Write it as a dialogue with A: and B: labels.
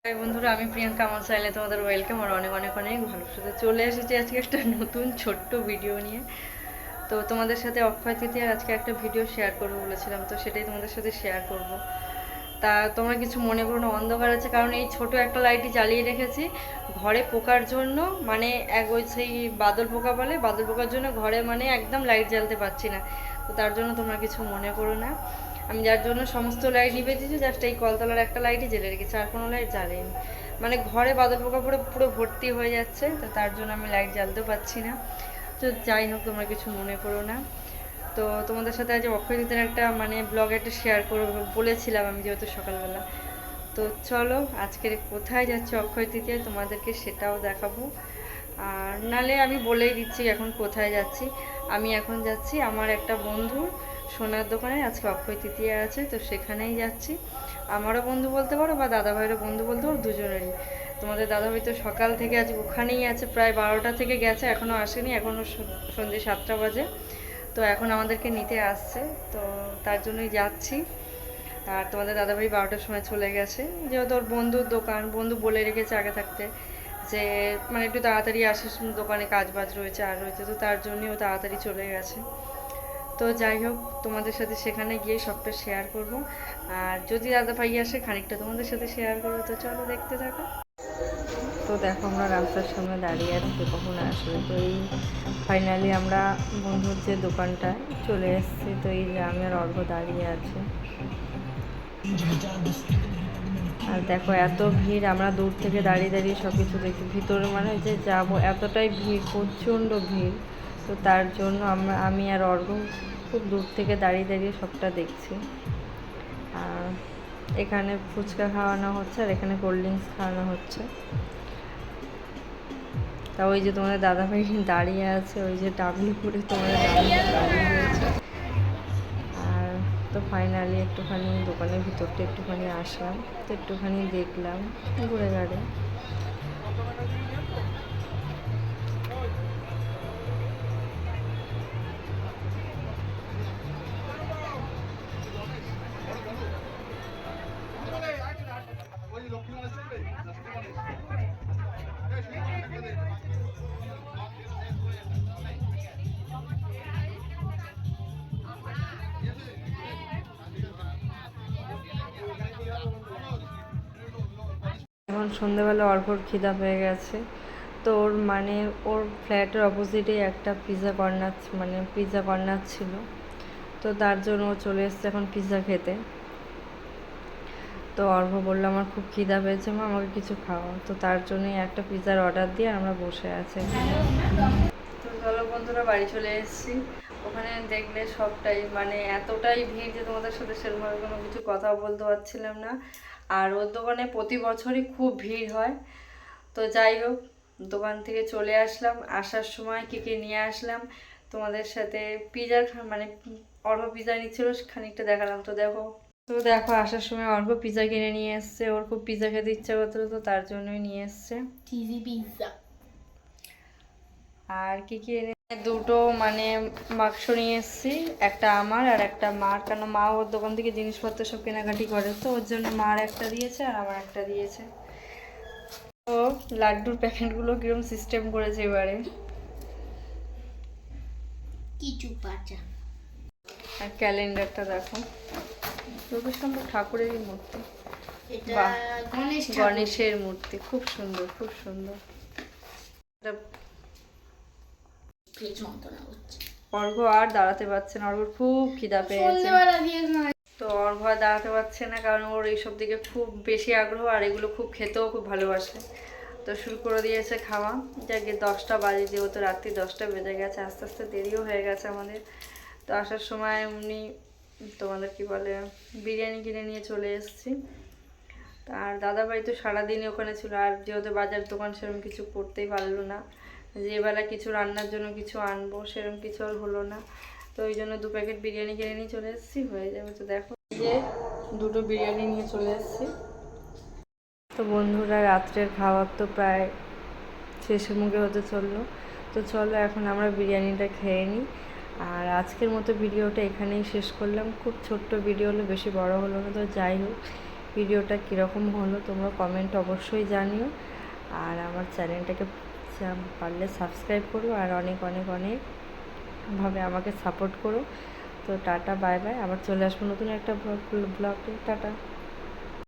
A: High বন্ধুরা, আমি প্রিয়াঙ্কা। আমার চ্যানেলে তোমাদের ওয়েলকাম। আর অনেক অনেক অনেক ভালোবাসা। চলে এসেছি আজকে একটা নতুন ছোট্ট ভিডিও নিয়ে। তো তোমাদের সাথে অক্ষয় তৃতীয়ার আজকে একটা ভিডিও শেয়ার করবো বলেছিলাম, তো সেটাই তোমাদের সাথে শেয়ার করব। তা তোমরা কিছু মনে করো না, অন্ধকার আছে কারণ এই ছোট একটা লাইটই জ্বালিয়ে রেখেছি ঘরে পোকার জন্য। মানে ওই সেই বাদল পোকা বলে, বাদল পোকার জন্য ঘরে মানে একদম লাইট জ্বালতে পারছি না। তো তার জন্য তোমরা কিছু মনে করো না। আমি যার জন্য সমস্ত লাইট নিভে দিয়েছি, জাস্ট এই কলতলার একটা লাইটই জ্বেলে রেখেছি, আর কোনো লাইট জ্বালেনি। মানে ঘরে বাদল পোকা পরে পুরো ভর্তি হয়ে যাচ্ছে, তো তার জন্য আমি লাইট জ্বালতেও পারছি না। তো যাই হোক, তোমরা কিছু মনে করো না। তো তোমাদের সাথে আজ অক্ষয় তৃতীয়ার একটা মানে ব্লগ একটা শেয়ার করবো বলেছিলাম আমি, যেহেতু সকালবেলা। তো চলো আজকের কোথায় যাচ্ছি অক্ষয় তৃতীয়ায় তোমাদেরকে সেটাও দেখাবো। আর নালে আমি বলেই দিচ্ছি এখন কোথায় যাচ্ছি। আমি এখন যাচ্ছি আমার একটা বন্ধুর সোনার দোকানে, আজকে অক্ষয় তৃতীয়া আছে, তো সেখানেই যাচ্ছি। আমারও বন্ধু বলতে পারো বা দাদাভাইয়েরও বন্ধু বলতে পারো, দুজনেরই। তোমাদের দাদাভাই তো সকাল থেকে আজ ওখানেই আছে, প্রায় 12টা থেকে গেছে, এখনও আসেনি, এখনও সন্ধ্যে 7টা বাজে। তো এখন আমাদেরকে নিতে আসছে, তো তার জন্যই যাচ্ছি। আর তোমাদের দাদাভাই 12টার সময় চলে গেছে, যেহেতু ওর বন্ধুর দোকান, বন্ধু বলে রেখেছে আগে থাকতে যে মানে একটু তাড়াতাড়ি আসিস, দোকানে কাজ বাজ রয়েছে আর রয়েছে, তো তার জন্যই ও তাড়াতাড়ি চলে গেছে। তো যাই হোক, তোমাদের সাথে সেখানে গিয়ে সবটা শেয়ার করব। আর যদি দাদা ভাই আসে খানিকটা তোমাদের সাথে শেয়ার করবো, তো চলো দেখতে থাকো। তো দেখো, আমরা রাস্তার সামনে দাঁড়িয়ে আছি, তো কখন আসবে। তো এই ফাইনালি আমরা বন্ধুর যে দোকানটায় চলে এসেছি। তো এই যে আমি আর অর্ঘ দাঁড়িয়ে আছি। আর দেখো এত ভিড়, আমরা দূর থেকে দাঁড়িয়ে দাঁড়িয়ে সব কিছু দেখি। ভিতরে মানে যে যাব, এতটাই ভিড়, প্রচণ্ড ভিড়। তো তার জন্য আমি আর অর্ঘ খুব দূর থেকে দাঁড়িয়ে দাঁড়িয়ে সবটা দেখছি। আর এখানে ফুচকা খাওয়ানো হচ্ছে, আর এখানে কোল্ড ড্রিঙ্কস খাওয়ানো হচ্ছে। তা ওই যে তোমাদের দাদাভাই দাঁড়িয়ে আছে, ওই যে ডাবলি করে তোমাদের দাঁড়িয়ে রয়েছে। আর তো ফাইনালি একটুখানি দোকানের ভিতরটা একটুখানি আসলাম, তো একটুখানি দেখলাম ঘুরে ঘাড়ে। এখন সন্ধ্যেবেলা অর্ঘর খিদা পেয়ে গেছে। তো ওর মানে ওর ফ্ল্যাটের অপোজিটে একটা পিৎজা কর্নার ছিল। তো তার জন্য ও চলে এসছে এখন পিৎজা খেতে। তো অর্ঘ বললো আমার খুব খিদা পেয়েছে মা, আমাকে কিছু খাওয়াও। তো তার জন্যই একটা পিৎজার অর্ডার দিয়ে আমরা বসে আছি। তো চলো বন্ধুরা, বাড়ি চলে এসেছি। ওখানে দেখলে সবটাই মানে এতটাই ভিড় যে তোমাদের সাথে সেরকমভাবে কোনো কিছু কথা বলতে পারছিলাম না। আর ওর দোকানে প্রতি বছরই খুব ভিড় হয়। তো যাই হোক, দোকান থেকে চলে আসলাম। আসার সময় কী কী নিয়ে আসলাম তোমাদের সাথে, পিৎজার মানে অর্ঘ পিৎজা নিচ্ছিল, খানিকটা দেখালাম। তো দেখো আসার সময় অর্ঘ পিৎজা কিনে নিয়ে এসছে, ওর খুব পিৎজা খেতে ইচ্ছা করছিল, তো তার জন্যই নিয়ে এসছে চিজি পিৎজা। আর কি কি এনে দুটো মানে বাক্স নিয়ে এসেছি, একটা আমার আর একটা মার, কেন মা ওর দোকান থেকে জিনিসপত্র সব কেনাকাটি করে, তো ওর জন্য মার একটা দিয়েছে আর আমার একটা দিয়েছে। তো লাড্ডুর প্যাকেটগুলো কিরকম সিস্টেম করেছে এবারে, কিছু পাচা। আর ক্যালেন্ডারটা দেখো, রবিশঙ্কর ঠাকুরেরই মূর্তি, বাহ, গণেশের মূর্তি, খুব সুন্দর খুব সুন্দর। অর্ঘ আর দাঁড়াতে পারছে না, অর্ঘর খুব খিদা পেয়েছে। তো অর্ঘ আর দাঁড়াতে পারছে না, কারণ ওর এইসব দিকে খুব বেশি আগ্রহ, আর এগুলো খুব খেতেও খুব ভালোবাসে। তো শুরু করে দিয়েছে খাওয়া। যাকে 10টা বাজে, যেহেতু রাত্রি 10টা বেজে গেছে, আস্তে আস্তে দেরিও হয়ে গেছে আমাদের। তো আসার সময় উনি তোমাদের কি বলে বিরিয়ানি কিনে নিয়ে চলে এসেছি। আর দাদাভাই তো সারাদিনই ওখানে ছিল, আর যেহেতু বাজার দোকান সেরকম কিছু করতেই পারলো না, যে এবেলা কিছু রান্নার জন্য কিছু আনবো সেরকম কিছু আর হলো না। তো ওই জন্য 2 প্যাকেট বিরিয়ানি কিনে নিয়ে চলে এসেছি, হয়ে যাবে। তো দেখো যে 2টো বিরিয়ানি নিয়ে চলে এসেছি। তো বন্ধুরা, রাত্রের খাবার তো প্রায় শেষের মুখে হতে চললো। তো চলো এখন আমরা বিরিয়ানিটা খেয়ে নিই। আর আজকের মতো ভিডিওটা এখানেই শেষ করলাম। খুব ছোট্ট ভিডিও হলো, বেশি বড় হলো না। তো যাই হোক, ভিডিওটা কীরকম হলো তোমরা কমেন্ট অবশ্যই জানিও। আর আমার চ্যানেলটাকে পারলে সাবস্ক্রাইব করো আর অনেক অনেক অনেকভাবে আমাকে সাপোর্ট করো। তো টাটা, বাই বাই, আবার চলে আসবো নতুন একটা ব্লগে। টাটা।